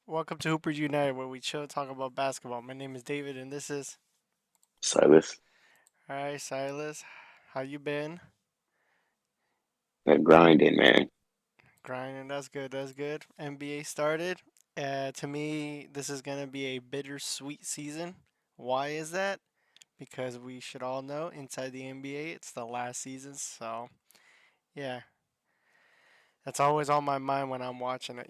Welcome to Hoopers United, where we chill talk about basketball. My name is David, and this is Silas, all right, Silas. How you been? that grinding, man. Grinding. That's good. That's good. NBA started. To me, this is gonna be a bittersweet season. Why is that? Because we should all know inside the NBA, it's the last season. So yeah, that's always on my mind when I'm watching it.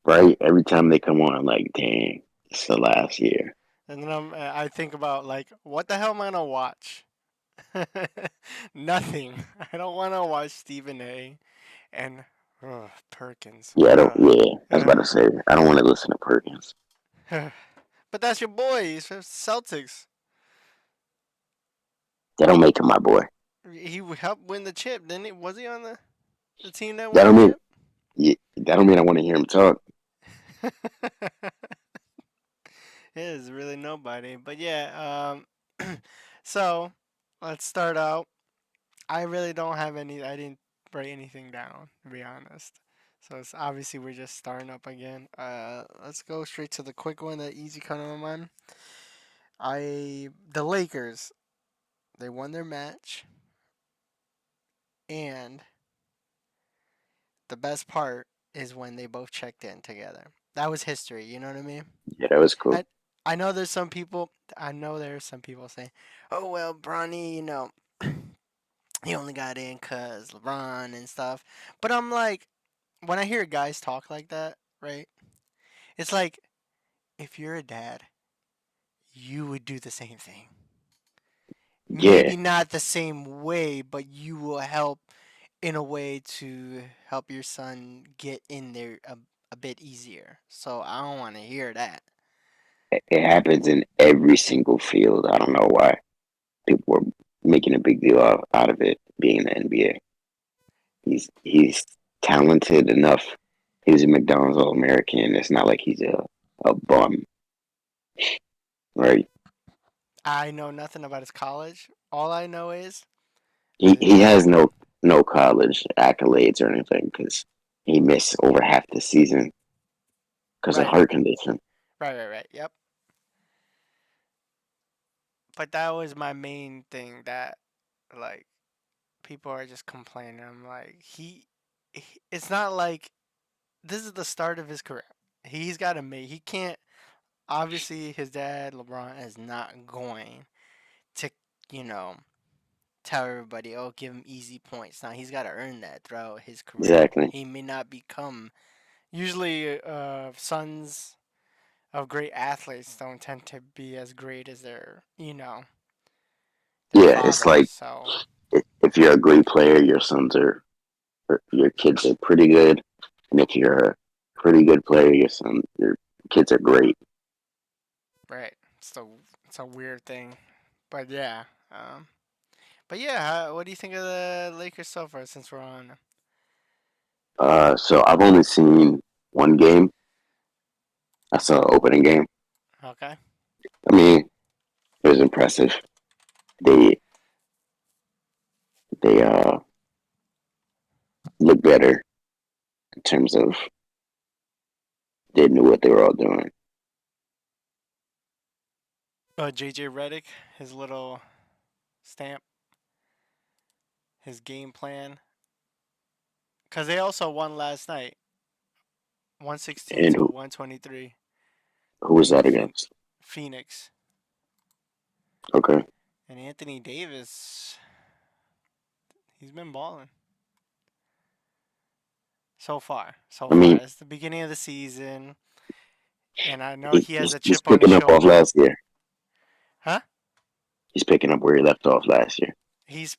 Right? Every time they come on, I'm like, dang, it's the last year. And then I think about like, what the hell am I gonna watch? Nothing. I don't want to watch Stephen A. and Perkins. Yeah, I don't. Yeah, I was about to say, I don't want to listen to Perkins. But that's your boy. He's from Celtics. That don't make him my boy. He helped win the chip, didn't he? Was he on the team that That won the don't mean. chip? Yeah, that don't mean I want to hear him talk. It is really nobody. But yeah, so let's start out. I really don't have any. I didn't write anything down, to be honest. So it's obviously we're just starting up again. Let's go straight to the quick one, the easy kind of one. The Lakers, they won their match, and the best part is when they both checked in together. That was history. You know what I mean? Yeah, that was cool. I I know there's some people. I know there's some people saying, "Oh well, Bronny, he only got in cause LeBron and stuff." But I'm like, when I hear guys talk like that, right? It's like if you're a dad, you would do the same thing. Yeah, Maybe not the same way, but you will help in a way to help your son get in there a bit easier. So I don't want to hear that. it happens in every single field. I don't know why people are making a big deal out of it being in the NBA. He's talented enough. He was a McDonald's All American. It's not like he's a bum, right? I know nothing about his college. All I know is He I has no college accolades or anything because he missed over half the season because of right, heart condition. right. Yep. But that was my main thing that like people are just complaining. I'm like it's not like this is the start of his career. He's got to make. He can't. Obviously, his dad LeBron is not going to, you know, tell everybody, "Oh, give him easy points." Now he's got to earn that throughout his career. Exactly. He may not become. Usually, sons of great athletes don't tend to be as great as their Yeah, it's fathers. like So if you're a great player, your sons are or your kids are pretty good, and if you're a pretty good player, your kids are great. right, it's a weird thing, but yeah. But yeah, what do you think of the Lakers so far since we're on? So I've only seen one game. I saw the opening game. Okay. I mean, it was impressive. They they look better in terms of they knew what they were all doing. JJ Redick, his little stamp, his game plan. Because they also won last night, 116 And to 123 who was that Phoen- against? Phoenix. Okay. And Anthony Davis, he's been balling so far. So I far. mean, It's the beginning of the season, and I know he, he has he's, a he's chip on his picking up off shoulder. last year. Huh? He's picking up where he left off last year. He's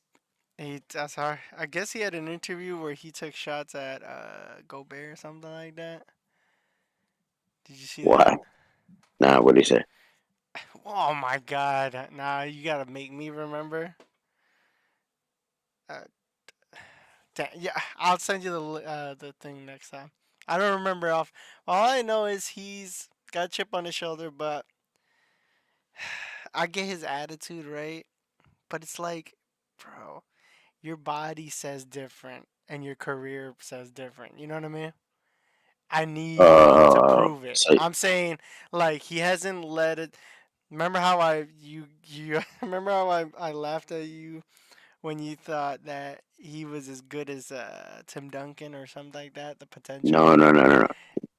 that's hard. I guess he had an interview where he took shots at Gobert or something like that. Did you see that? Why? Nah, what did he say? Oh my god! Now you gotta make me remember. Uh, yeah, I'll send you the thing next time. I don't remember off. All I know is he's got a chip on his shoulder, but I get his attitude right. But it's like, bro, your body says different, and your career says different. You know what I mean? I need him to prove it. So I'm saying like he hasn't let it. Remember how you remember how I laughed at you when you thought that he was as good as Tim Duncan or something like that, the no, potential no, no, no, no.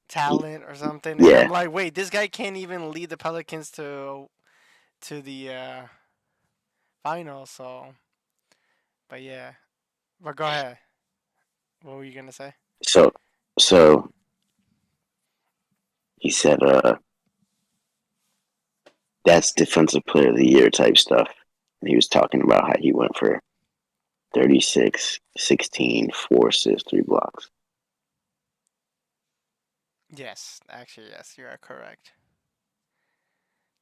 talent or something, and I'm Yeah. like, wait, this guy can't even lead the Pelicans to the final. So, but yeah, but go ahead. What were you gonna say? So so he said, that's defensive player of the year type stuff. And he was talking about how he went for 36, 16, 4 assists, 3 blocks. Yes, actually, yes, you are correct.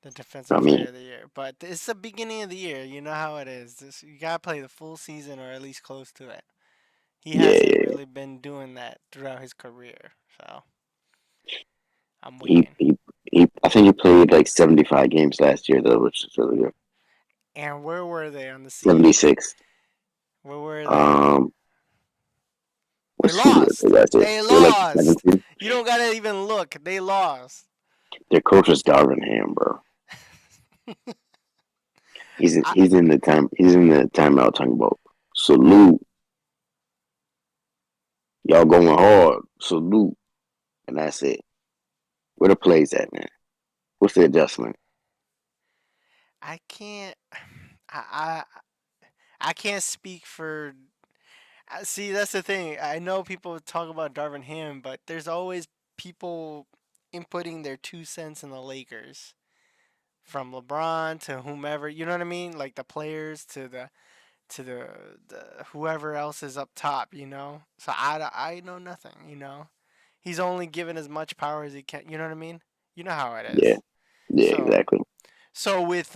The I defensive mean, player of the year, but it's the beginning of the year. You know how it is. You gotta play the full season or at least close to it. He yeah, hasn't yeah. really been doing that throughout his career, so I'm He, waiting. he, I think he played like 75 games last year, though, which is really good. And where were they on the season? 76. Where were they? Um, They what seed were they lost. last year? They They were like the lost. 17th. You don't gotta even look. They lost. Their coach was Darvin Ham, bro. I, He's in the timeout talking about salute. Y'all going hard. Salute. And that's it. Where the plays at, man? What's the adjustment? I can't. I I can't speak for. See, that's the thing. I know people talk about Darvin Ham, but there's always people inputting their 2 cents in the Lakers, from LeBron to whomever. You know what I mean? Like the players to the whoever else is up top. You know. So I know nothing. You know. He's only given as much power as he can. You know what I mean? You know how it Yeah, is. yeah, So exactly. so with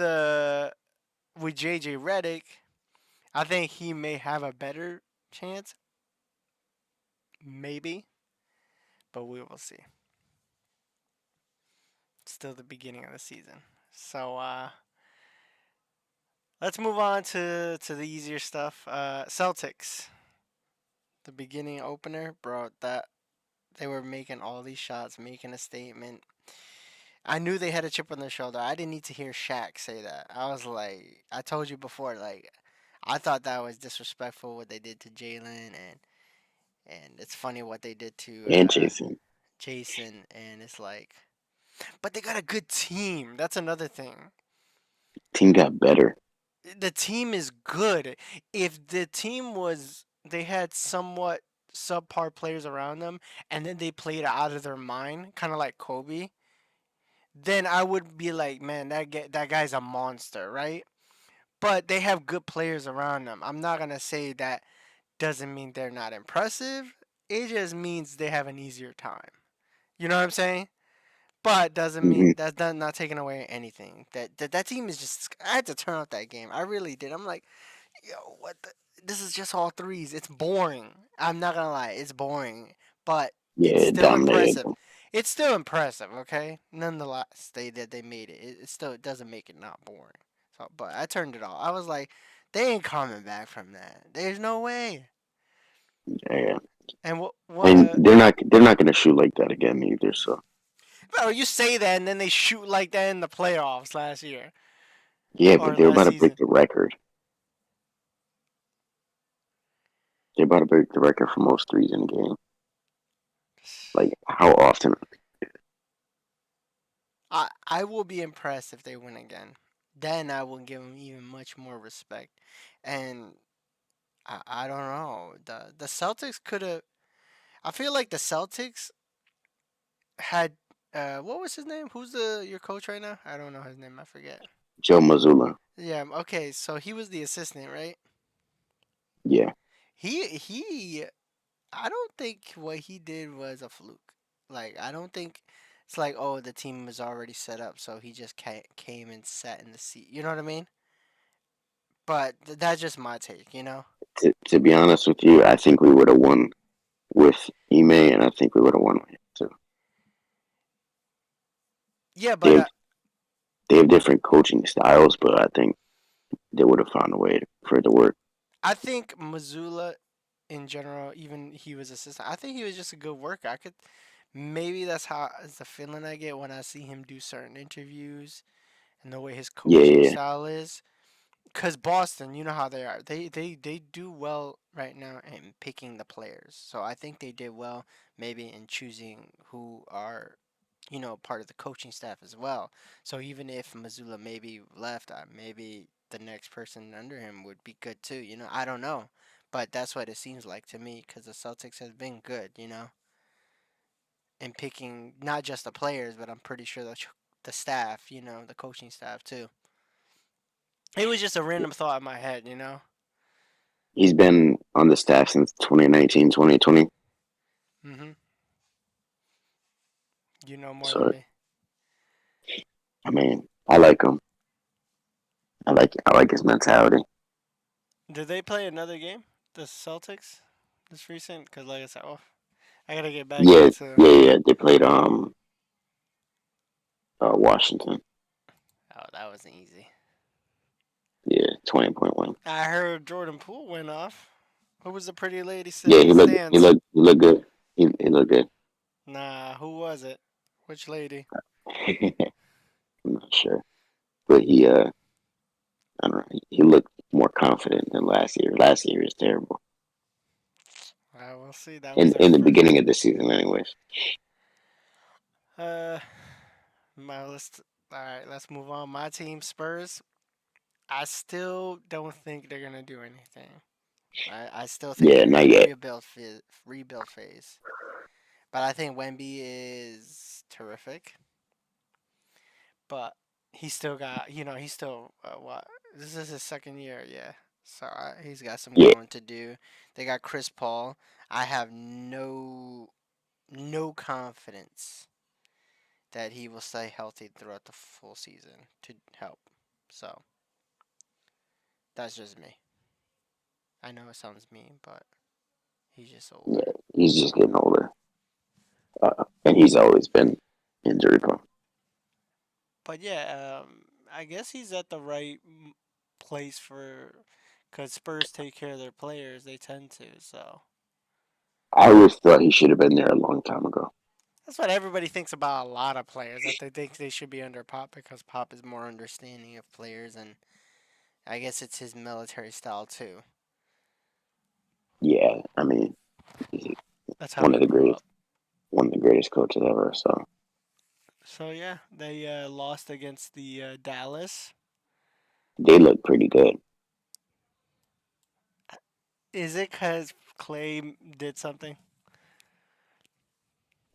JJ Redick, I think he may have a better chance, maybe, but we will see. It's still the beginning of the season. So let's move on to the easier stuff. Celtics, the beginning opener, bro. That they were making all these shots, making a statement. I knew they had a chip on their shoulder. I didn't need to hear Shaq say that. I was like, I told you before, like, I thought that was disrespectful what they did to Jalen, and it's funny what they did to And Jason. Jason, and it's like, but they got a good team. That's another thing. Team got better. The team is good. If the team was, they had somewhat subpar players around them, and then they played out of their mind, kind of like Kobe, then I would be like, man, that guy's a monster, right? But they have good players around them. I'm not gonna say that doesn't mean they're not impressive. It just means they have an easier time. You know what I'm saying? But doesn't mean Hmm. that's not taking away anything. That team is just. I had to turn off that game. I really did. I'm like, yo, what the? This is just all threes. It's boring. I'm not gonna lie, it's boring, but Yeah, it's it still dominated impressive. them. It's still impressive, okay? Nonetheless, they made it. It still it doesn't make it not boring. So, but I turned it off. I was like, they ain't coming back from that. There's no way. Yeah. And what And they're not gonna shoot like that again either. So bro, you say that and then they shoot like that in the playoffs last year yeah, but or they're last about to break season. the record. They're about to break the record for most threes in a game. Like how often? I will be impressed if they win again. Then I will give them even much more respect. And I don't know. The Celtics could have. I feel like the Celtics had. What was his name? Who's the your coach right now? I don't know his name. I forget. Joe Mazzulla. Yeah. Okay. So he was the assistant, right? Yeah, He. I don't think what he did was a fluke. Like I don't think it's like oh the team was already set up, so he just came and sat in the seat. You know what I mean? But that's just my take. You know? to be honest with you, I think we would have won with Ime, and I think we would have won with him too. Yeah. They But have they have different coaching styles, but I think they would have found a way for it to work. I think Missoula in general, even he was assistant. I think he was just a good worker. I could maybe that's how is the feeling I get when I see him do certain interviews and the way his Yeah, coaching yeah, style is. Cause Boston, you know how they are. They do well right now in picking the players. So I think they did well maybe in choosing who are, part of the coaching staff as well. So even if Missoula maybe left, maybe the next person under him would be good too. I don't know, but that's what it seems like to me. Cause the Celtics has been good, in picking not just the players, but I'm pretty sure the staff, the coaching staff too. It was just a yeah. random thought in my head. He's been on the staff since 2019, 2020. Mhm. You know more than So me. I mean, I like him. I like his mentality. Did they play another game? The Celtics? This recent? Because, like I said, I gotta get back Yeah, into. yeah, yeah. They played Washington. Oh, that wasn't easy. Yeah, 20.1. I heard Jordan Poole went off. Who was the pretty lady sitting Yeah, in the stands? he looked good. He looked good. Nah, who was it? Which lady? I'm not sure, but I don't know. He looked more confident than last year. Last year was terrible. I will see. That was In their in the first. beginning of the season, anyways. Uh, my list. All right, let's move on. My team, Spurs. I still don't think they're gonna do anything. I still think Yeah, they're in not a yet. rebuild phase. But I think Wemby is terrific. But he still got, he's still what? This is his second year, yeah. So he's got some Yeah, growing to do. They got Chris Paul. I have no confidence that he will stay healthy throughout the full season to help. So that's just me. I know it sounds mean, but he's just older. yeah. He's just getting older, and he's always been injury prone. But yeah, I guess he's at the right place because Spurs take care of their players. They tend to. So I always thought he should have been there a long time ago. that's what everybody thinks about a lot of players. That they think they should be under Pop because Pop is more understanding of players, and I guess it's his military style too. Yeah, I mean, he's That's how one we of the grew greatest, up. one of the greatest coaches ever. So So yeah, they lost against the Dallas. they look pretty good. Is it because Clay did something?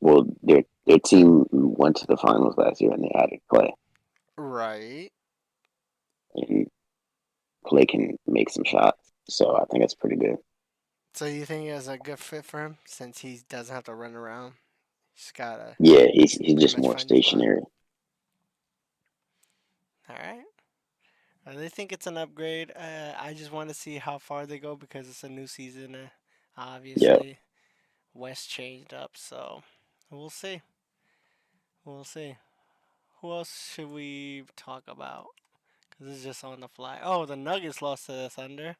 Well, their team went to the finals last year, and they added Clay, Right. and Clay can make some shots. So I think it's pretty good. So you think it's a good fit for him since he doesn't have to run around? He's gotta Yeah, he's pretty just much more find his spot. stationary. All right. They think it's an upgrade. I just want to see how far they go because it's a new season. Yeah, Obviously, West changed up, so we'll see. We'll see. Who else should we talk about? Because it's just on the fly. Oh, the Nuggets lost to the Thunder.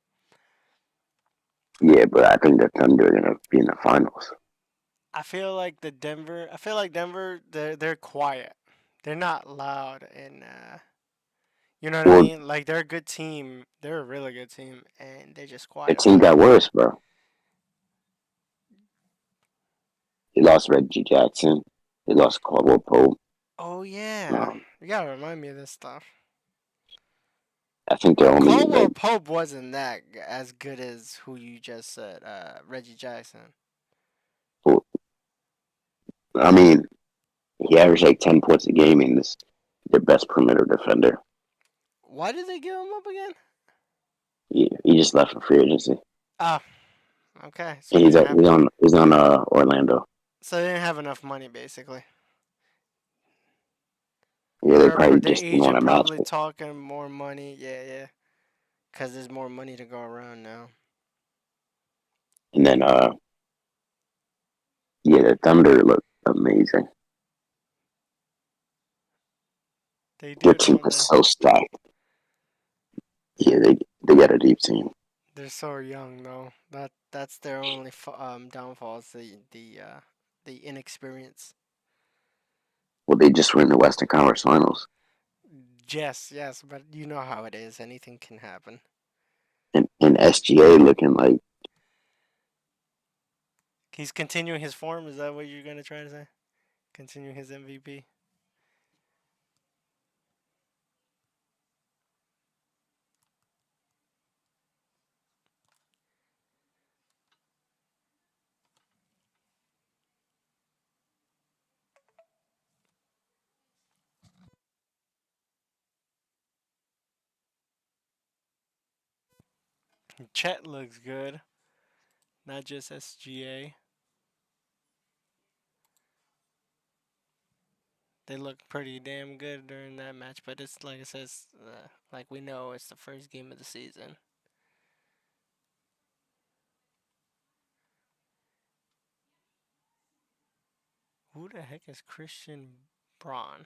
yeah, but I think the Thunder are gonna be in the finals. I feel like Denver. They're quiet. They're not loud, and you know what I Well, mean. Like they're a good team. They're a really good team, and they're just the quiet. team Why? got worse, bro. They lost Reggie Jackson. They lost Caldwell Pope. Oh yeah, Um, you gotta remind me of this stuff. I think they're only Caldwell like, Pope wasn't that as good as who you just said, Reggie Jackson. well, I mean, he averaged like 10 points a game, and this their best perimeter defender. Why did they give him up again? He just left for free agency, Oh, okay. and he's on Orlando. So they didn't have enough money basically. Yeah, they probably Their just didn't want agent to match probably it. talking more money. Yeah, yeah. Cause there's more money to go around now. And then yeah, the Thunder look amazing. They Their do, team don't is they? so stacked. Yeah, they got a deep team. They're so young though. That's their only downfall is the the inexperience. Well, they just were in the Western Conference Finals, Yes, yes, but you know how it is. Anything can happen. and SGA looking like He's continuing his form. Is that what you're gonna try to say? Continuing his MVP. Chet looks good, not just SGA. They looked pretty damn good during that match, but it's like it says, like we know, it's the first game of the season. Who the heck is Christian Braun?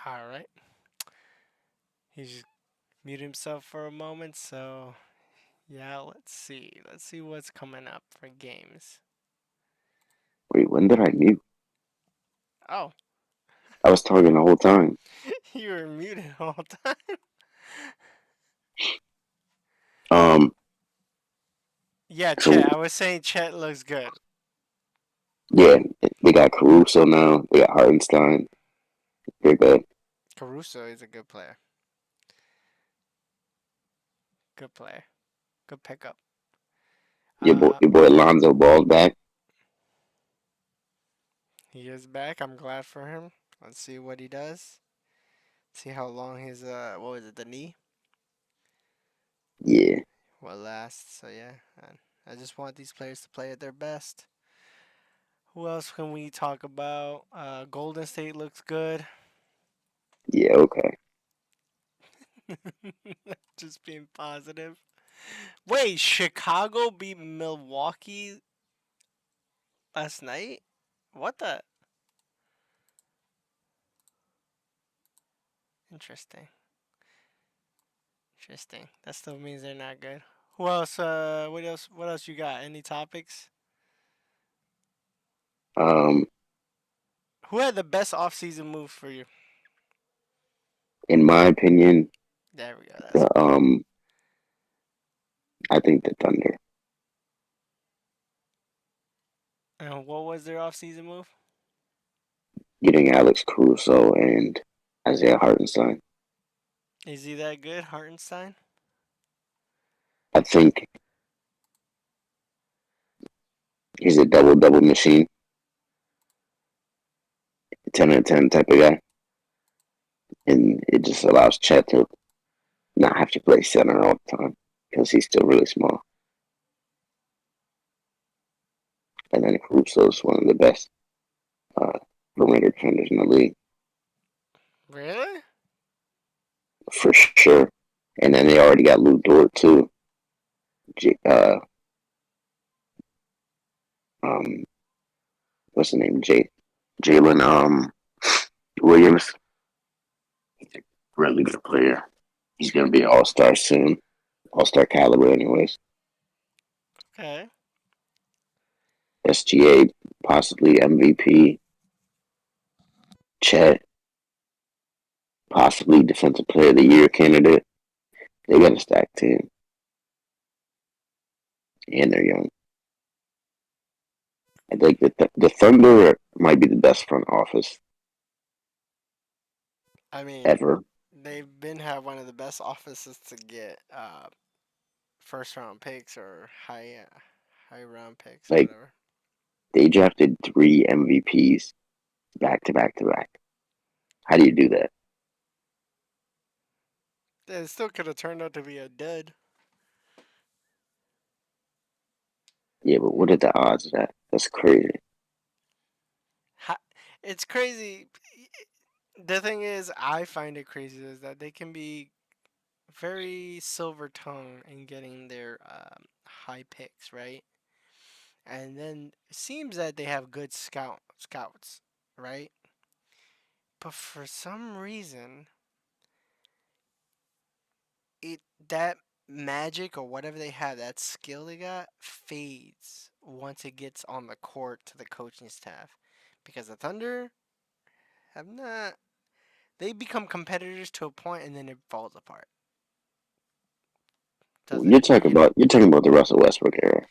All right, he just muted himself for a moment. So yeah, let's see. Let's see what's coming up for games. wait, when did I mute? Oh, I was talking the whole time. you were muted all the time. Um, Yeah, so Chet. I was saying Chet looks good. yeah, they got Caruso now. They got Hartenstein. They're good. Caruso is a good player. Good player. Good pickup. Uh, Your boy Lonzo Ball's back. he is back. I'm glad for him. Let's see what he does. See how long his what was it, the knee Yeah, will last. So yeah, I just want these players to play at their best. Who else can we talk about? Golden State looks good. yeah, okay. Just being positive. Wait, Chicago beat Milwaukee last night? What the? Interesting. Interesting. That still means they're not good. Who else? What else? What else you got? Any topics? Um, Who had the best off-season moves for you? in my opinion, There we go. That's the what we need. I think the Thunder And what was their off-season move? getting Alex Caruso and Isaiah Hartenstein. Is he that good, Hartenstein? I think he's a double double machine, 10 out of 10 type of guy, and it just allows Chet to not have to play center all the time because he's still really small. And then Caruso is one of the best uh, perimeter defenders in the league Really? for sure. And then they already got Lou Dort too. J- uh, um, what's the name? Jalen Williams. He's a really good player. He's gonna be an all star soon. All star caliber, anyways. Okay. SGA possibly MVP. Chet possibly defensive player of the year candidate. They got a stacked team, and they're young. I think that the Thunder might be the best front office I mean, ever. they've been have one of the best offices to get first round picks or high round picks or Like whatever. they drafted three MVPs back to back to back. How do you do that? It still could have turned out to be a dud. Yeah, but what are the odds of that? That's crazy. It's crazy. The thing is, I find it crazy is that they can be very silver tongued in getting their high picks, right? And then it seems that they have good scouts, right? But for some reason, it that magic or whatever they have, that skill they got, fades once it gets on the court to the coaching staff. Because the Thunder have not, they become competitors to a point and then it falls apart. Doesn't You're talking about the Russell Westbrook era.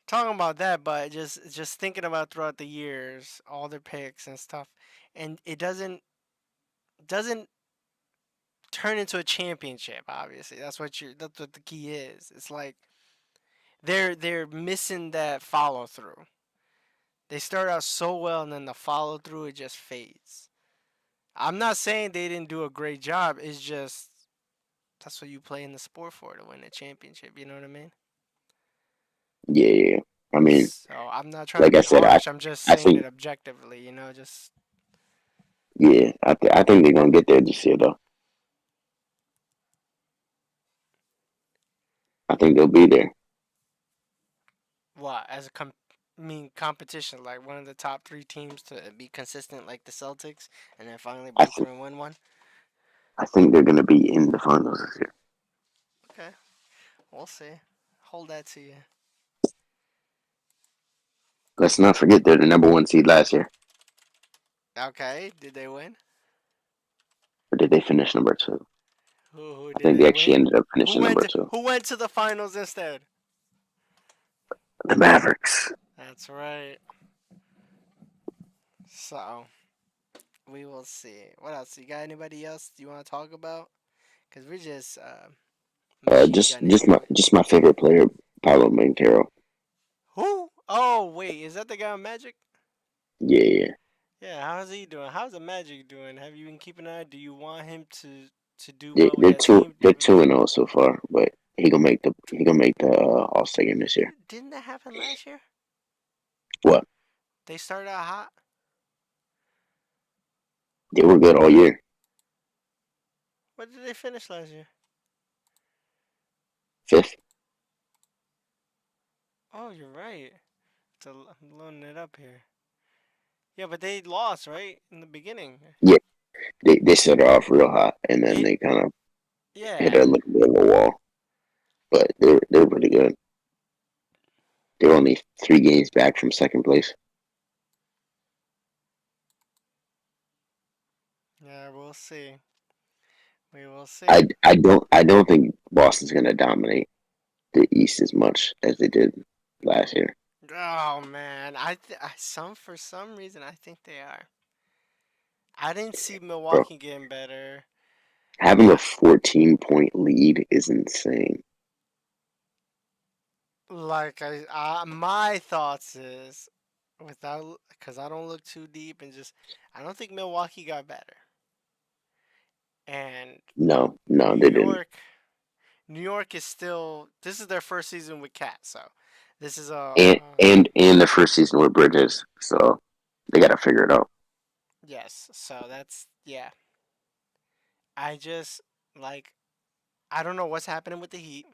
talking about that, but just thinking about throughout the years, all their picks and stuff, and it doesn't turn into a championship. Obviously, that's what the key is. It's like they're missing that follow through. They start out so well, and then the follow through it just fades. I'm not saying they didn't do a great job. It's just that's what you play in the sport for to win a championship. You know what I mean? Yeah, yeah, yeah. I mean, So I'm not trying to like I be said, harsh. I'm just I saying think it objectively. Just yeah, I think they're gonna get there this year though. I think they'll be there. what as a mean competition, like one of the top three teams to be consistent, like the Celtics, and then finally I break think through and win one. I think they're gonna be in the finals this year. Okay, we'll see. Hold that to you. Let's not forget they're the number one seed last year. Okay, did they win? Or did they finish number two? Who I did think they they actually win? ended up finishing number two. Who went to the finals instead? The Mavericks. That's right. So we will see. What else? You got anybody else you want to talk about? Cause we're just machine gunning through. Just my favorite player, Paolo Banchero. Who? Oh wait, is that the guy on Magic? Yeah, yeah. Yeah, how's he doing? How's the Magic doing? Have you been keeping an eye? Do you want him to do well with that team? They're 2-0 so far, but he gonna make the All Star game this year. Didn't that happen last year? What? They started out hot. They were good all year. What did they finish last year? Fifth. Oh, you're right. I'm loading it up here. Yeah, but they lost right in the beginning. Yeah, they started off real hot, and then They they kind of hit yeah a little bit of a wall. But they're pretty good. They're only 3 games back from second place. yeah. We'll see. We will see. I don't think Boston's gonna dominate the East as much as they did last year. Oh man, some for some reason I think they are. I didn't see Bro, Milwaukee getting better. having a I 14-point lead is insane. my thoughts is without because I don't look too deep and just I don't think Milwaukee got better. And No, New no, they didn't. York, New York is still this is their first season with Cat, so this is And the first season with Bridges, so they got to figure it out. yes, so that's yeah. I just like I don't know what's happening with the Heat.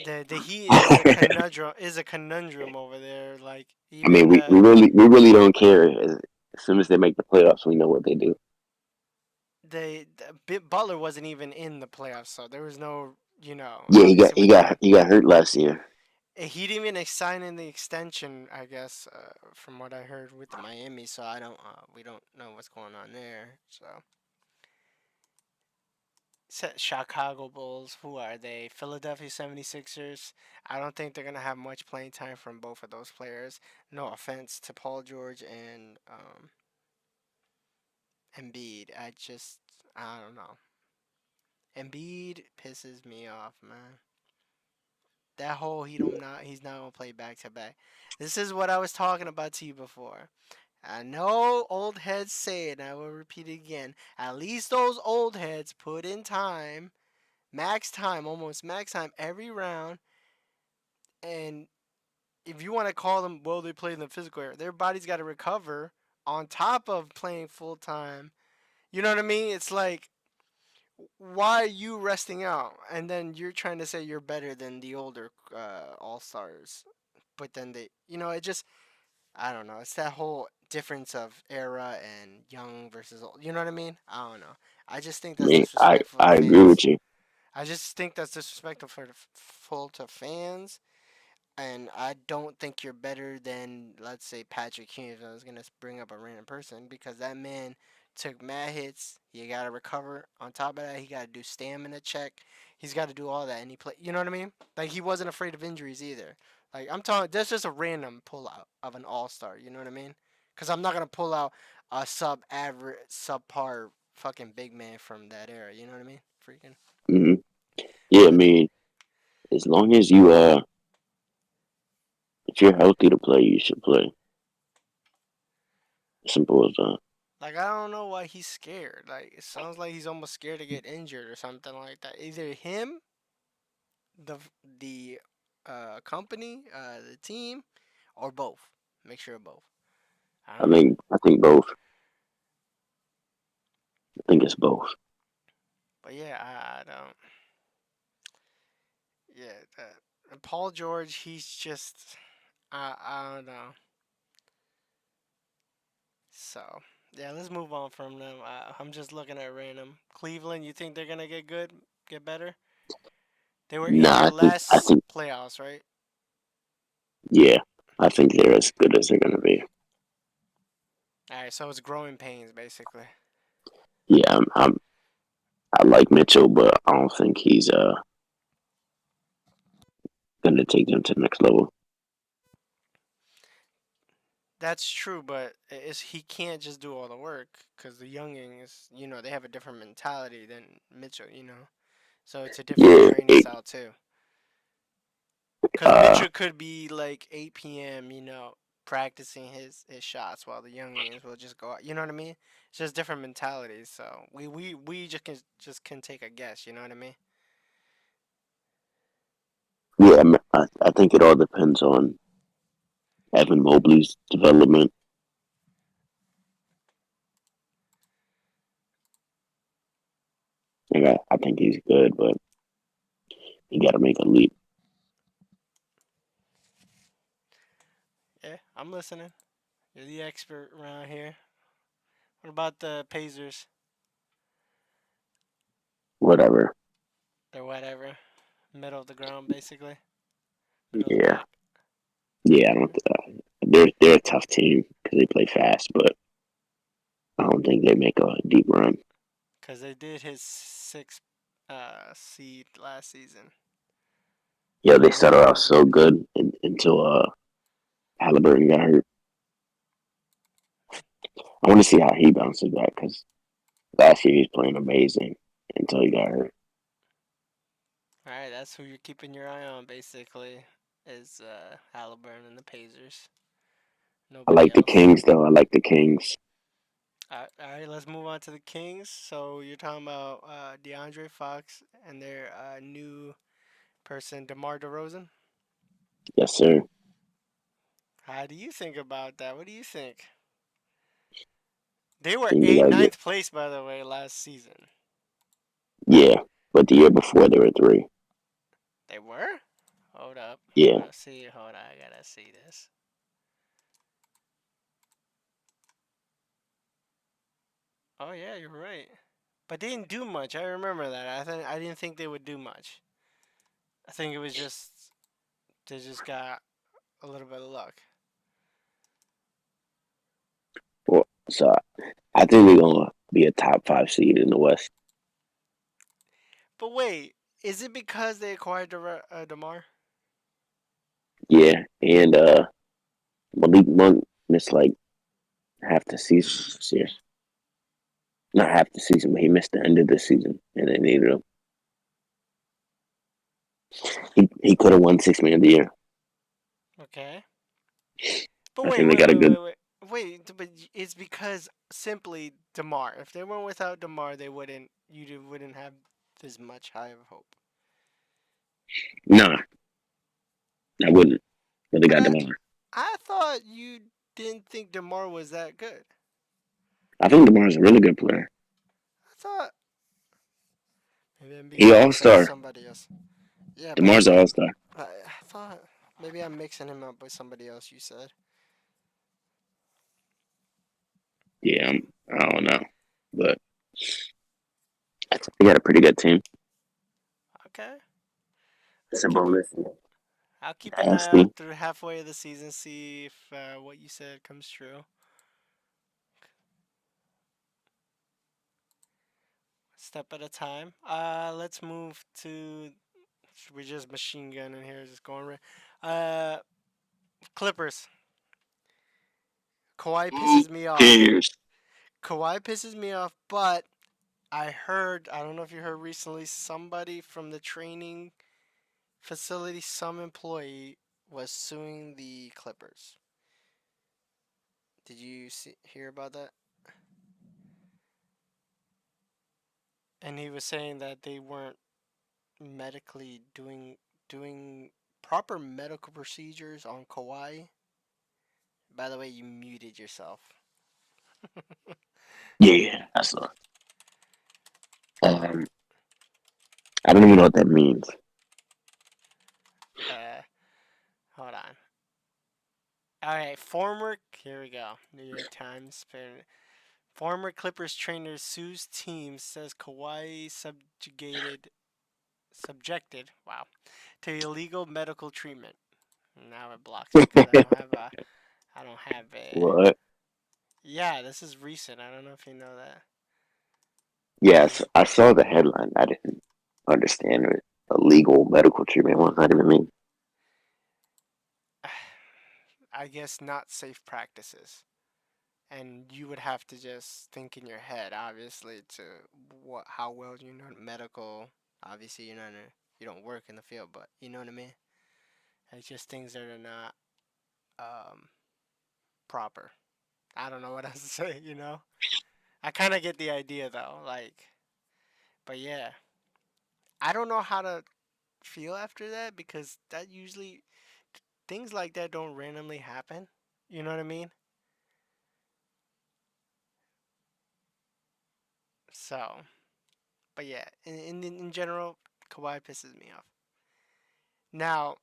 The Heat I is a conundrum over there. Like mean, even the we really don't care. As soon as they make the playoffs, we know what they do. Butler wasn't even in the playoffs, so there was no Yeah, obviously with the he got hurt last year. he didn't even sign in the extension. I guess from what I heard with the Miami, so I don't we don't know what's going on there. So Chicago Bulls, who are they? Philadelphia 76ers. I don't think they're going to have much playing time from both of those players. No offense to Paul George and Embiid. I don't know. Embiid pisses me off, man. That whole he's not gonna play back to back. This is what I was talking about to you before. I know old heads say it, and I will repeat it again. At least those old heads put in time, almost max time every round. And if you want to call them, well, they play in the physical area. Their body's got to recover on top of playing full time. You know what I mean? It's like, why are you resting out? And then you're trying to say you're better than the older all stars. But then it just, I don't know. It's that whole difference of era and young versus old. You know what I mean? I don't know. I just think I that's mean, disrespectful to I agree with fans. you. I just think that's disrespectful to fans, and I don't think you're better than, let's say, Patrick Hughes. I was gonna bring up a random person because that man took mad hits. He got to recover. On top of that, he got to do stamina check. He's got to do all that, and he play. You know what I mean? Like he wasn't afraid of injuries either. Like I'm talking, that's just a random pullout of an all star. You know what I mean? Because I'm not gonna pull out a sub-average, subpar fucking big man from that era. You know what I mean? Freaking. Hmm. Yeah, I But mean, as long as you if you're healthy to play, you should play. Simple as that. like I don't know why he's scared. Like it sounds like he's almost scared to get injured or something like that. Either him, the company, the team, or both. Make sure of both. I don't know. I think both. I think it's both. But yeah, I don't. Yeah, and Paul George, he's just I don't know. So yeah, let's move on from them. I'm just looking at random. Cleveland, you think they're gonna get good, get better? They were in Nah, your I last think playoffs, right? yeah, I think they're as good as they're gonna be. All right, so it's growing pains basically. Yeah, I like Mitchell, but I don't think he's gonna take them to the next level. That's true, but he can't just do all the work because the youngins, they have a different mentality than Mitchell. So it's a different Yeah, training style too. Because uh, Mitchell could be like 8 p.m., practicing his shots while the youngins will just go out. You know what I mean? It's just different mentalities. So we just can take a guess. You know what I mean? yeah. I think it all depends on Evan Mobley's development. Like, I think he's good, but he got to make a leap. Yeah, I'm listening. You're the expert around here. What about the Pacers Whatever. or whatever? Middle of the ground, basically. Middle of the Yeah, pack. yeah. I don't. They're a tough team because they play fast, but I don't think they make a deep run. Because they did his sixth seed last season. Yeah, they Or started whatever off was it? so good until Halliburton got hurt. I want to see how he bounces back because last year he was playing amazing until he got hurt. Alright, that's who you're keeping your eye on, basically, is Halliburton and the Pacers. I Nobody like the else. Kings though. I like the Kings. Alright, let's move on to the Kings. So you're talking about DeAndre Fox and their new person, DeMar DeRozan. Yes, sir. How do you think about that? What do you think? They were Think they eight, gotta get ninth place, by the way, last season. yeah, but the year before they were three. They were? Hold up. Yeah, Let's see. Hold on. I gotta see this. Oh yeah, you're right. But they didn't do much. I remember that. I didn't think they would do much. I think it was just they just got a little bit of luck. well, so I think they're gonna be a top five seed in the West. But wait, is it because they acquired Demar? Yeah, and Malik Monk missed like half the season this year. not half the season, but he missed the end of the season, and they needed him. He could have won 6 Man of the Year. Okay. But I wait, think they wait, got a wait, good. wait, wait. Wait, but it's because simply Demar. If they went without Demar, they wouldn't. Wouldn't have this much high of hope. Nah, I wouldn't. But they But got Demar. I thought you didn't think Demar was that good. I think Demar's a really good player. I thought maybe I'm He being All mixed up with Star. somebody else. Yeah, but Demar's an All Star. I thought maybe I'm mixing him up with somebody else. You said Yeah, I don't know, but they got a pretty good team. okay. It's I'll a keep bonus. I'll keep an eye Nasty. out through halfway of the season, see if what you said comes true. Step at a time. Let's move to. We're just machine gunning here, just going right. Clippers. Kawhi Who pisses me off. cares? Kawhi pisses me off, but I heard. I don't know if you heard recently. Somebody from the training facility, some employee, was suing the Clippers. Did you hear about that? And he was saying that they weren't medically doing proper medical procedures on Kawhi. By the way, you muted yourself. Yeah, I saw. I don't even know what that means. Uh, hold on. All right, former. Here we go. New York Times. Former Clippers trainer sues team, says Kawhi subjected. Wow, to illegal medical treatment. Now it blocks me because I don't have a. What? Yeah, this is recent. I don't know if you know that. Yes, Is I saw the headline. I didn't understand it. Illegal medical treatment. What does that even mean? I guess not safe practices. And you would have to just think in your head, obviously, to how well you know medical. Obviously, you don't work in the field, but you know what I mean. It's just things that are not um, proper. I don't know what else to say. I kind of get the idea though. But yeah, I don't know how to feel after that because that usually things like that don't randomly happen. You know what I mean? So, but yeah, in general, Kawhi pisses me off. Now,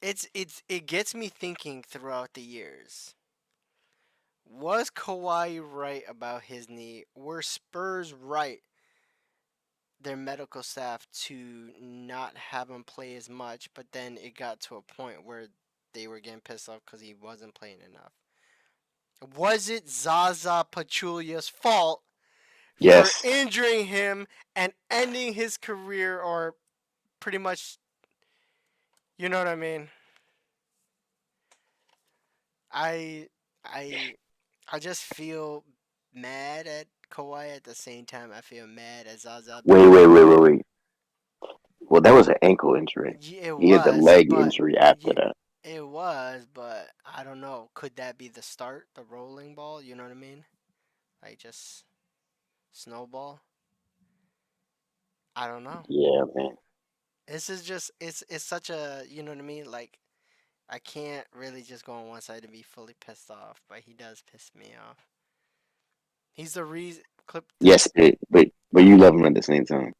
it gets me thinking throughout the years. Was Kawhi right about his knee? Were Spurs right, their medical staff, to not have him play as much? But then it got to a point where they were getting pissed off because he wasn't playing enough. Was it Zaza Pachulia's fault for Yes. injuring him and ending his career, or pretty much, you know what I mean? I I I just feel mad at Kawhi at the same time. I feel mad at Zaza Wait, because wait, wait, wait, wait. Well, that was an ankle injury. it He had the was, leg but injury after yeah, that. it was, but I don't know. Could that be the start, the rolling ball? You know what I mean? Like just snowball. I don't know. Yeah, man. This is just it's such a, you know what I mean? Like I can't really just go on one side and be fully pissed off, but he does piss me off. He's the reason. Clip the. Yes, but you love him at the same time.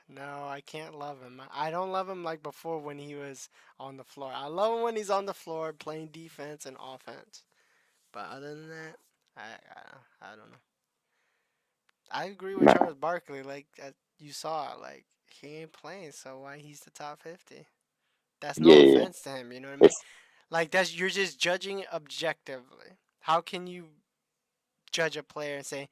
No, I can't love him. I don't love him like before when he was on the floor. I love him when he's on the floor playing defense and offense. But other than that, I don't know. I agree with Nah. Charles Barkley. Like you saw, like he ain't playing, so why he's the top 50? That's Yeah, no yeah, yeah. offense to him. You know what I mean? It's Like you're just judging objectively. How can you judge a player and say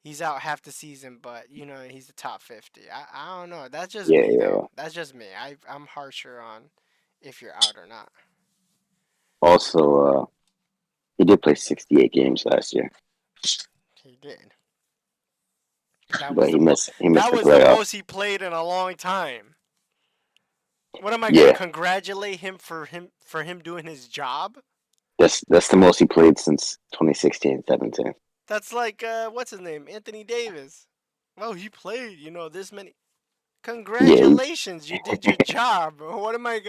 he's out half the season, but he's the top 50? I don't know. That's just yeah, me yeah, though. yeah. That's just me. I'm harsher on if you're out or not. Also, he did play 68 games last year. He did. That but was the most. he missed That the was the playoffs. most he played in a long time. What am I gonna Yeah, congratulate him for him doing his job? that's the most he played since 2016, 17. That's like what's his name, Anthony Davis. Well, he played, this many. Yeah, Congratulations, you did your job. What am I?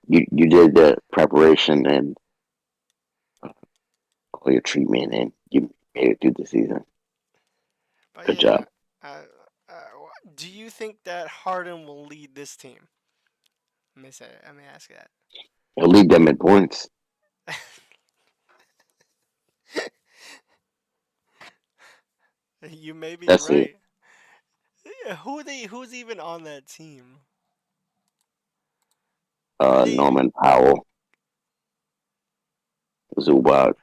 you did the preparation and all your treatment, and you made it through the season. But Good job. yeah, uh, uh, do you think that Harden will lead this team? Let me say. Let me ask that. He'll lead them in points. You may be That's it. right. Yeah, who's even on that team? Are they Norman Powell, Zubac.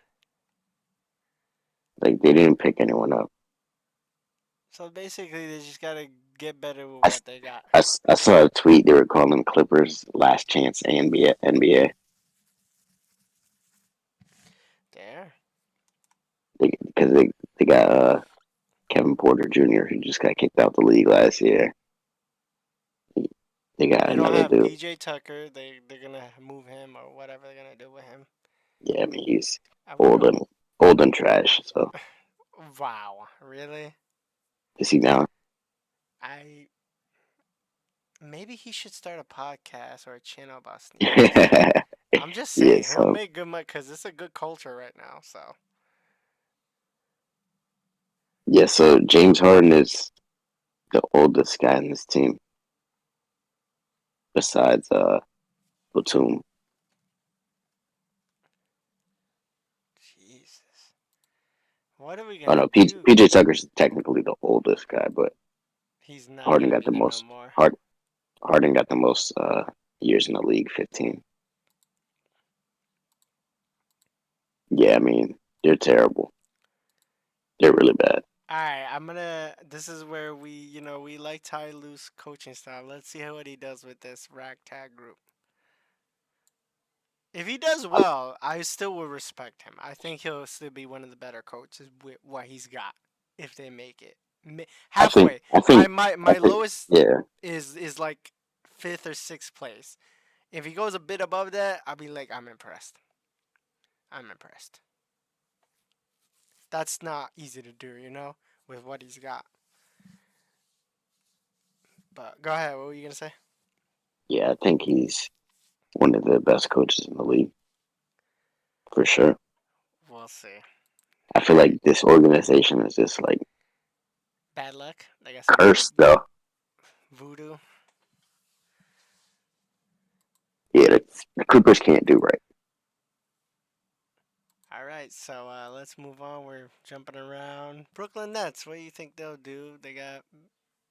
Like they didn't pick anyone up. so basically they just gotta get better with I, what s- they got. I saw a tweet. They were calling Clippers last chance NBA. NBA There. because they got Kevin Porter Jr. who just got kicked out the league last year. They got They don't another have dude. PJ Tucker. They're gonna move him or whatever they're gonna do with him. Yeah, I mean he's I old wonder. and old and trash. So Wow, really? is he now? I maybe he should start a podcast or a channel about sneakers. I'm just Yeah. saying he'll So make good money because it's a good culture right now. So yeah. So James Harden is the oldest guy in this team besides Batum. Jesus, what are we Oh gonna no, do? PJ Tucker's technically the oldest guy, but He's not Harden gonna got be the there no most. more. Harden got the most years in the league, 15. Yeah, I mean they're terrible. They're really bad. All right, I'm gonna. This is where we like Ty Lue's coaching style. Let's see what he does with this ragtag group. If he does I, well, I still will respect him. I think he'll still be one of the better coaches with what he's got if they make it I think. halfway. I My think. my I my think. lowest Yeah. is like fifth or sixth place. If he goes a bit above that, I'll be like, I'm impressed. I'm impressed. That's not easy to do, with what he's got. But go ahead. What were you gonna say? Yeah, I think he's one of the best coaches in the league for sure. We'll see. I feel like this organization is just like Bad luck. Like I said, cursed though. voodoo. Yeah, the Clippers can't do right. All right, so let's move on. We're jumping around. Brooklyn Nets. What do you think they'll do? They got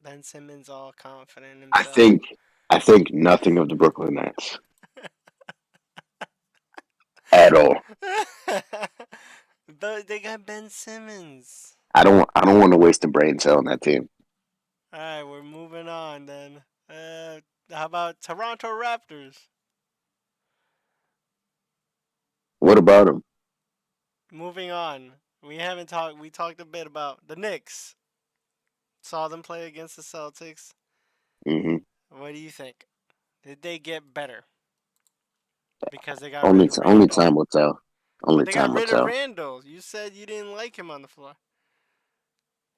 Ben Simmons all confident in I himself. think I think nothing of the Brooklyn Nets at all. But they got Ben Simmons. I don't want to waste a brain cell on that team. All right, we're moving on then. How about Toronto Raptors? What about them? Moving on. We haven't talked. We talked a bit about the Knicks. Saw them play against the Celtics. Hmm. What do you think? Did they get better because they got rid of Only Randall? time will tell. But Only they got time will rid of tell. Randall. You said you didn't like him on the floor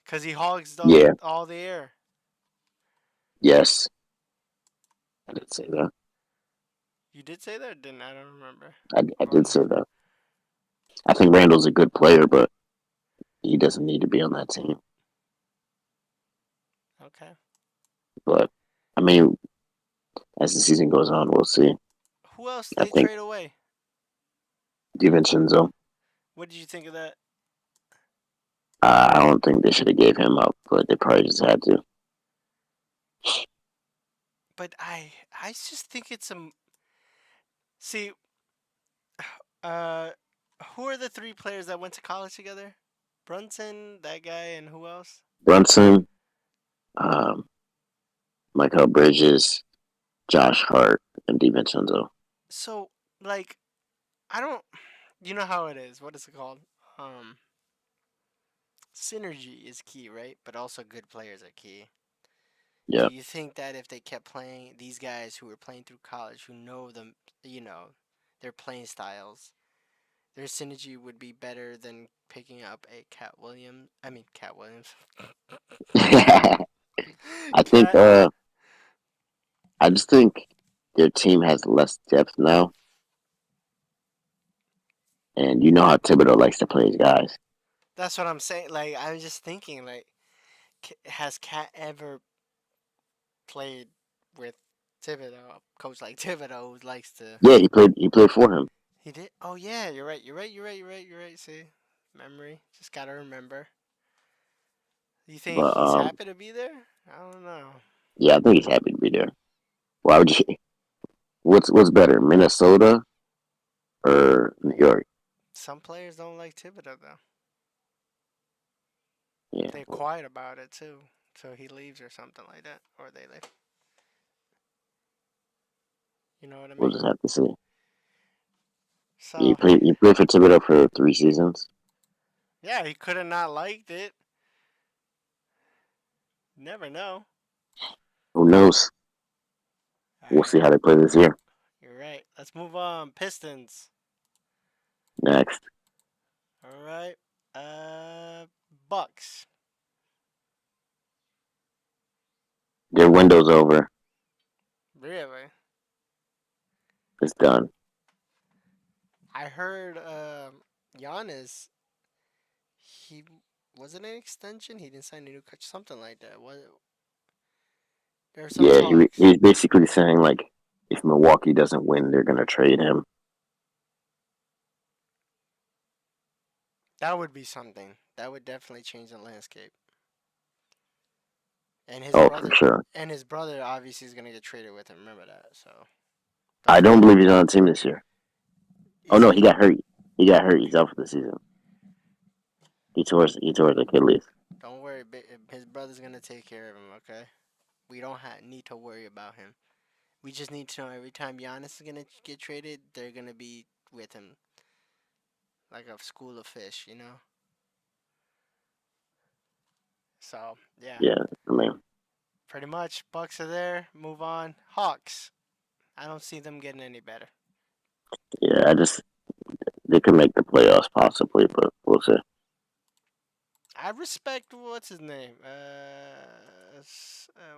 because he hogs Yeah. all the air. Yes. I did say that. You did say that, didn't I? Don't remember. I I did wasn't say here. that. I think Randall's a good player, but he doesn't need to be on that team. Okay. But I mean, as the season goes on, we'll see. Who else I they think trade away? DiVincenzo. What did you think of that? I don't think they should have gave him up, but they probably just had to. But I just think it's a see. Uh, who are the three players that went to college together? Brunson, that guy, and who else? Brunson, um, Michael Bridges, Josh Hart, and DiVincenzo. So like I don't. You know how it is. What is it called? Um, Synergy is key, right? But also good players are key. Do Yeah. you think that if they kept playing these guys who were playing through college, who know them, their playing styles, their synergy would be better than picking up a Cat Williams? I mean, Cat Williams. I think Cat. I just think their team has less depth now, and you know how Thibodeau likes to play his guys. That's what I'm saying. Like, I'm just thinking, like, has Cat ever played with Thibodeau, a coach like Thibodeau, who likes to. Yeah, he played for him. He did. Oh yeah, you're right. You're right. You're right. You're right. You're right. See, memory. Just gotta remember. You think But he's happy to be there? I don't know. yeah, I think he's happy to be there. Why would you? What's better, Minnesota or New York? Some players don't like Thibodeau though. Yeah, They're quiet about it too. So he leaves or something like that, or they leave. You know what I we'll mean? just have to see. So He played for Thibodeau for 3 seasons. yeah, he could have not liked it. Never know. Who knows? All We'll right, see how they play this year. you're right. Let's move on. Pistons. Next, All right. Uh, Bucks. their window's over. Really? It's done. I heard Giannis. He was it an extension? He didn't sign a new coach. Something like that. Was there were some Yeah, talks? he's basically saying like if Milwaukee doesn't win, they're gonna trade him. That would be something. That would definitely change the landscape. And his Oh, for brother, sure. obviously is gonna get traded with him. Remember that. So don't I don't forget. believe he's on the team this year. Oh Is no, he? he got hurt. He got hurt. He's out for the season. He tore his Achilles. Don't worry. His brother's gonna take care of him. Okay. We don't need to worry about him. We just need to know every time Giannis is gonna get traded, they're gonna be with him like a school of fish. So yeah, Yeah, I mean, pretty much. Bucks are there. Move on. Hawks. I don't see them getting any better. yeah. They could make the playoffs possibly, but we'll see. I respect what's his name.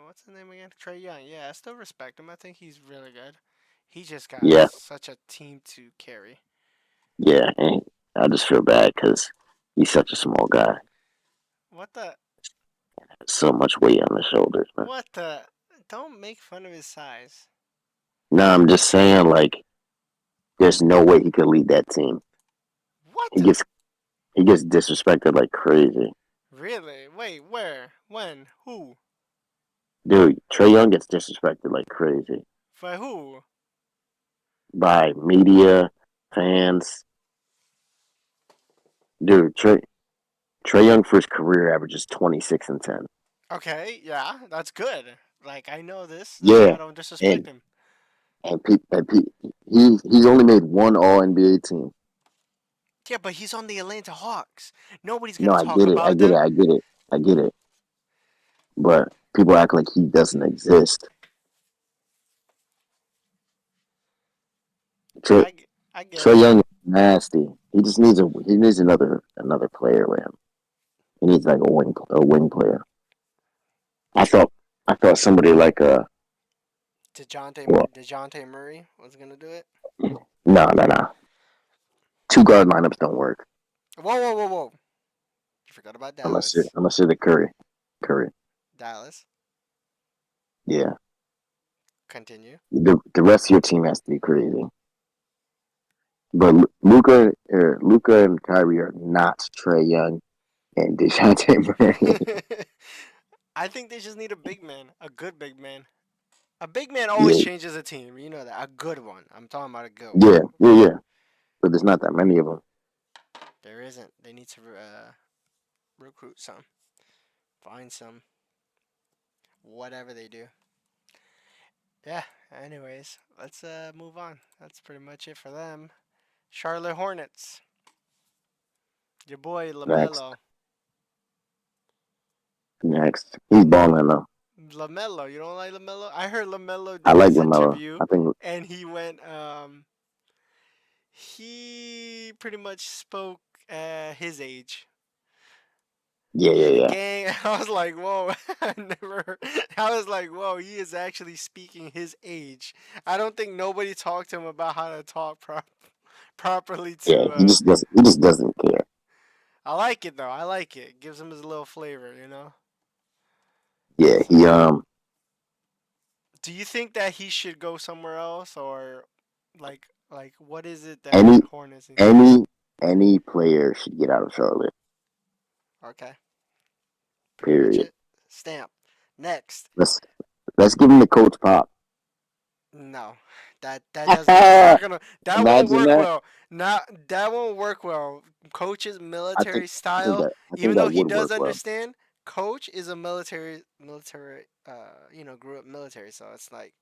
What's his name again? Trey Young. Yeah, I still respect him. I think he's really good. He just got Yeah, such a team to carry. yeah. And I just feel bad because he's such a small guy. What the? So much weight on his shoulders, man. What the? Don't make fun of his size. No, I'm just saying, like, there's no way he could lead that team. He What? gets he gets disrespected like crazy. Really? Wait, where? When? Who? Dude, Trey Young gets disrespected like crazy For who? by media, fans. Dude, Trey Young for his career averages 26 and 10. Okay, yeah, that's good. Like, I know this. That's why I Yeah, don't disrespect and him. he's only made one All NBA team. Yeah, but he's on the Atlanta Hawks. Nobody's No, gonna I talk get it, I about get it, them. I get it, I get it. But people act like he doesn't exist. Trey, I, I get Trey it. Young is nasty. He needs another player with him. He needs like a wing player. I thought I thought somebody like well, DeJounte Murray was gonna do it. no. Two guard lineups don't work Whoa, whoa, whoa, whoa! You forgot about unless you're Dallas. unless you're the Curry. Dallas. Yeah, Continue. the rest of your team has to be crazy. But Luca and Kyrie are not Trey Young and Dejounte Murray. I think they just need a big man, a good big man. A big man always Yeah, changes a team. You know that. A good one. I'm talking about a good one. yeah. But there's not that many of them. There isn't. They need to recruit some, find some, whatever they do. Yeah. Anyways, let's move on. That's pretty much it for them. Charlotte Hornets. Your boy Next, Lamelo. next. He's balling though. Lamelo, you don't like Lamelo? I heard Lamelo I did like this Lamelo. interview, I think and he pretty much spoke his age. yeah, Yeah, yeah, the yeah, gang. I was like, whoa, I never. I was like, whoa, he is actually speaking his age. I don't think nobody talked to him about how to talk properly yeah. to. He just doesn't care. I like it though. I like it. Gives him his little flavor, you know. Yeah, he So, do you think that he should go somewhere else, or like what is it any that Hornets need to do? any any player should get out of Charlotte. Okay, pretty much Period. it. Stamp. Next. Let's let's give him the coach pop. No, that doesn't. It's not gonna. That won't Imagine work that. well. Not that won't work well. Coach's I military think I think style, that I think even that though he would does work well. understand, Coach is a military. Grew up military, so it's like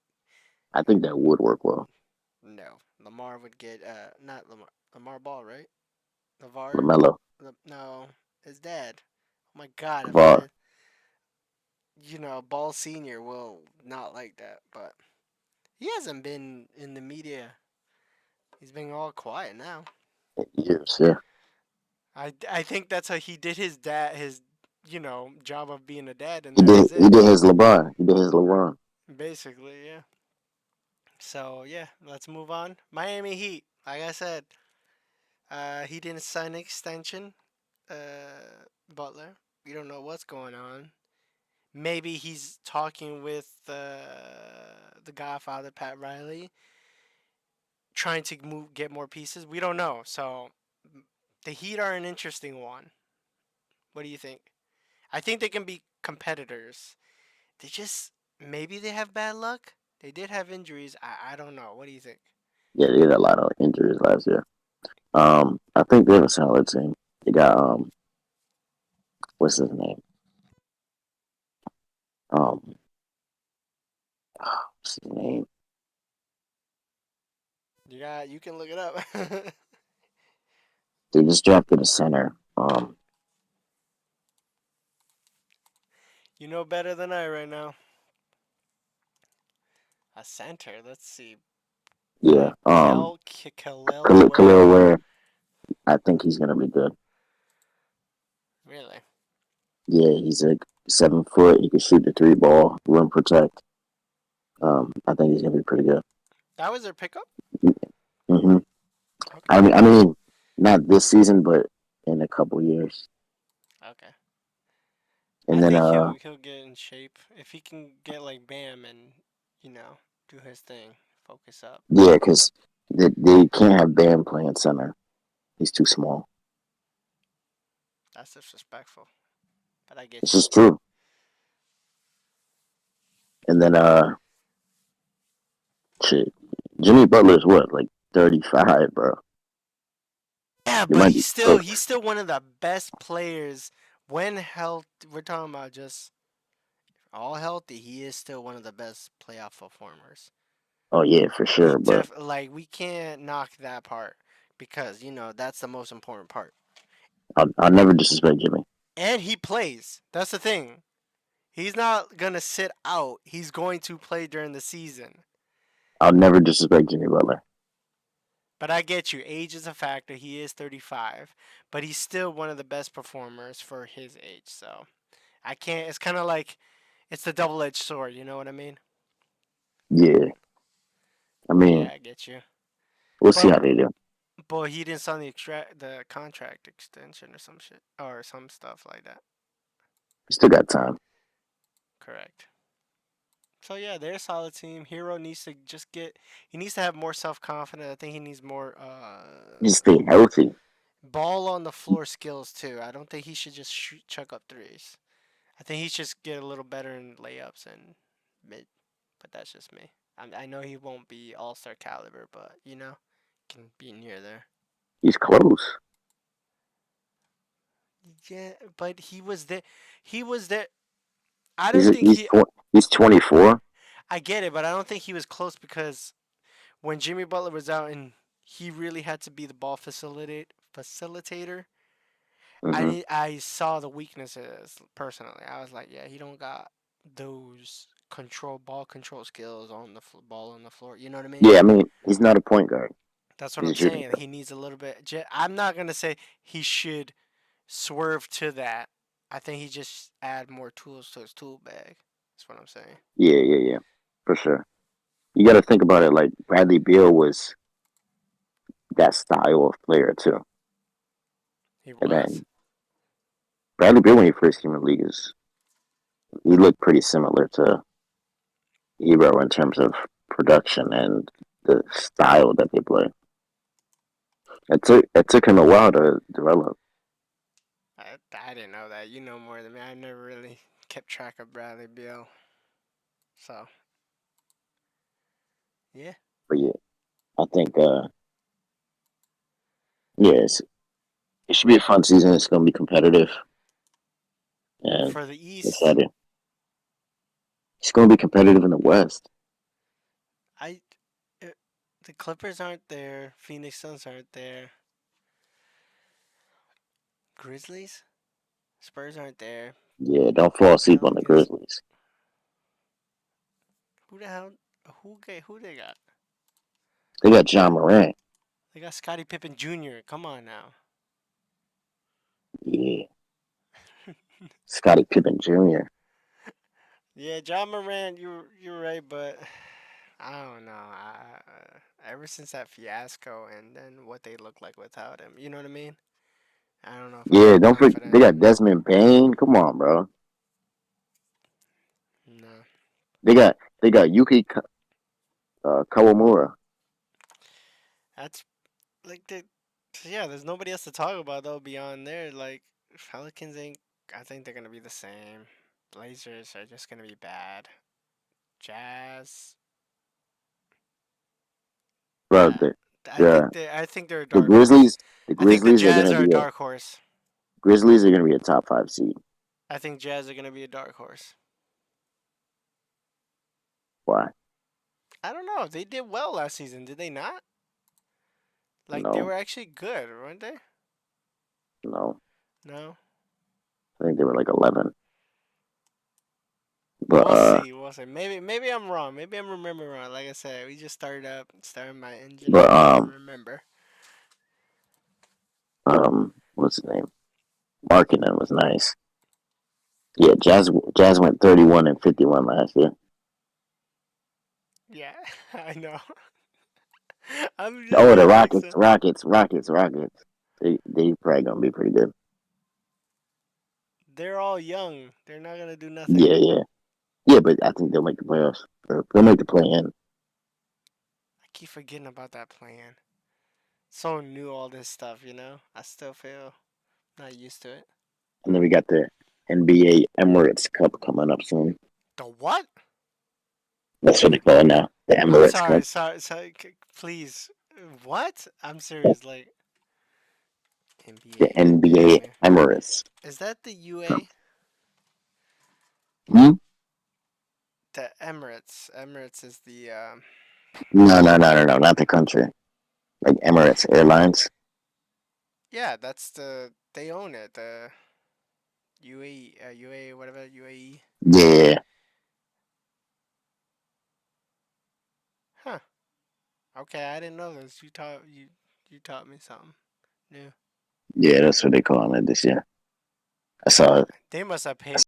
I think that would work well. no. Lamar would get not Lamar. Lamar Ball, right? Lavar. Lamelo, No, his dad. Oh my God, if Var. Ball Senior will not like that, but he hasn't been in the media. He's been all quiet now. Years, yeah. I think that's how he did his job of being a dad, and He that did is he it. did his LeBron. He did his LeBron. Basically, yeah. So yeah, let's move on. Miami Heat, like I said, he didn't sign an extension. Butler, we don't know what's going on. Maybe he's talking with the Godfather Pat Riley, trying to get more pieces. We don't know. So the Heat are an interesting one. What do you think? I think they can be competitors. They just maybe they have bad luck. They did have injuries. I don't know. What do you think? Yeah, they had a lot of injuries last year. I think they have a solid team. They got what's his name? Um, what's his name? You can look it up. They just drafted a center. You know better than I right now. A center. Let's see. Yeah. Kalel Ware. Khalil Ware. I think he's gonna be good. Really? Yeah, he's like 7 foot. He can shoot the three ball, rim protect. I think he's gonna be pretty good. That was their pickup. hmm Okay. I mean, not this season, but in a couple years. Okay. I And then, think he'll get in shape if he can get like Bam and do his thing, focus up. yeah, because they can't have Bam playing center. He's too small. That's disrespectful, but I This get you. is true. And then, shit, Jimmy Butler's what, like 35, bro? Yeah, You but might he's be still cooked. he's still one of the best players when health. We're talking about just all healthy. He is still one of the best playoff performers. Oh yeah, for We sure. But def like we can't knock that part because that's the most important part. I'll never disrespect Jimmy. And he plays. That's the thing. He's not gonna sit out. He's going to play during the season. I'll never disrespect Jimmy Butler. But I get you. Age is a factor. He is 35, but he's still one of the best performers for his age. So I can't. It's kind of like it's the double-edged sword. You know what I mean? Yeah, I But yeah, mean, I get you. we'll see But how they do. he didn't sign the contract extension or some shit or some stuff like that. We still got time. Correct. So yeah, they're a solid team. Hero needs to just get. He needs to have more self confidence. I think he needs more Just stay healthy. ball on the floor skills too. I don't think he should just chuck up threes. I think he should just get a little better in layups and mid. But that's just me. I know he won't be all star caliber, but can be near there. He's close. Yeah, but he was there. He was there. I He's don't think he's he. he's 24. I get it, but I don't think he was close because when Jimmy Butler was out and he really had to be the ball facilitator, Hmm. I saw the weaknesses personally. I was like, yeah, he don't got those ball control skills on the ball on the floor. You know what I mean? Yeah, I mean, he's not a point guard. That's what He's I'm a shooting saying. guard. He needs a little bit. I'm not gonna say he should swerve to that. I think he just add more tools to his tool bag. That's what I'm saying. Yeah, yeah, yeah, for sure. You got to think about it. Like Bradley Beal was that style of player too, He and was. then Bradley Beal when he first came in the league is he looked pretty similar to Hero in terms of production and the style that they play. It took him a while to develop. I didn't know that. You know more than me. I never really kept track of Bradley Beal. So yeah, But yeah, I think yes, it should be a fun season. It's going to be competitive and for the East, exciting. It's going to be competitive in the West. I it, the Clippers aren't there. Phoenix Suns aren't there. Grizzlies, Spurs aren't there. Yeah, don't fall asleep on the Pelicans. Grizzlies. Who the hell? Who they got? They got John Morant. They got Scottie Pippen Jr. Come on now. Yeah, Scottie Pippen Jr. Yeah, John Moran, you're right, but I don't know. Ever since that fiasco and then what they look like without him, you know what I mean? I don't know if I'm Yeah, that don't forget they confident. got Desmond Bain. Come on, bro. No, They got Yuki Kawamura. that's like the yeah. There's nobody else to talk about though beyond there. Like Pelicans ain't. I think they're gonna be the same. Blazers are just gonna be bad. Jazz, Bro, that the I think they're a the dark horse. Grizzlies the I think the Grizzlies are Jazz gonna are a be a dark horse. Grizzlies are gonna be a top five seed. I think Jazz are gonna be a dark horse. Why? I don't know. They did well last season, did they not? Like they No, were actually good, weren't they? no. No. I think they were like 11. But We'll see. We'll see. Maybe I'm wrong. Maybe I'm remembering wrong. Like I said, we just started my engine but up. I don't remember. what's his name? Markkinen was nice. Yeah, Jazz went 31-51 last year. Yeah, I know. I'm just Oh, the that makes Rockets, sense. Rockets. They probably gonna be pretty good. They're all young. They're not gonna do nothing. Yeah, yeah, yeah. But I think they'll make the playoffs. Or they'll make the play in. I keep forgetting about that plan. So new, all this stuff. I still feel not used to it. And then we got the NBA Emirates Cup coming up soon. The what? That's what they call it now. The I'm Emirates sorry. Cup. Sorry. Please. What? I'm serious. Like The NBA NBA Emir. Emirates Is that the Cup. UA? Hmm? The Emirates. Emirates is the No, no, no, no, no, not the country. Like Emirates Airlines. yeah, that's they own it. The UAE, UAE, whatever UAE. Yeah, Huh. Okay, I didn't know this. You taught me something new. yeah, that's what they call it this year. I saw it. They must have paid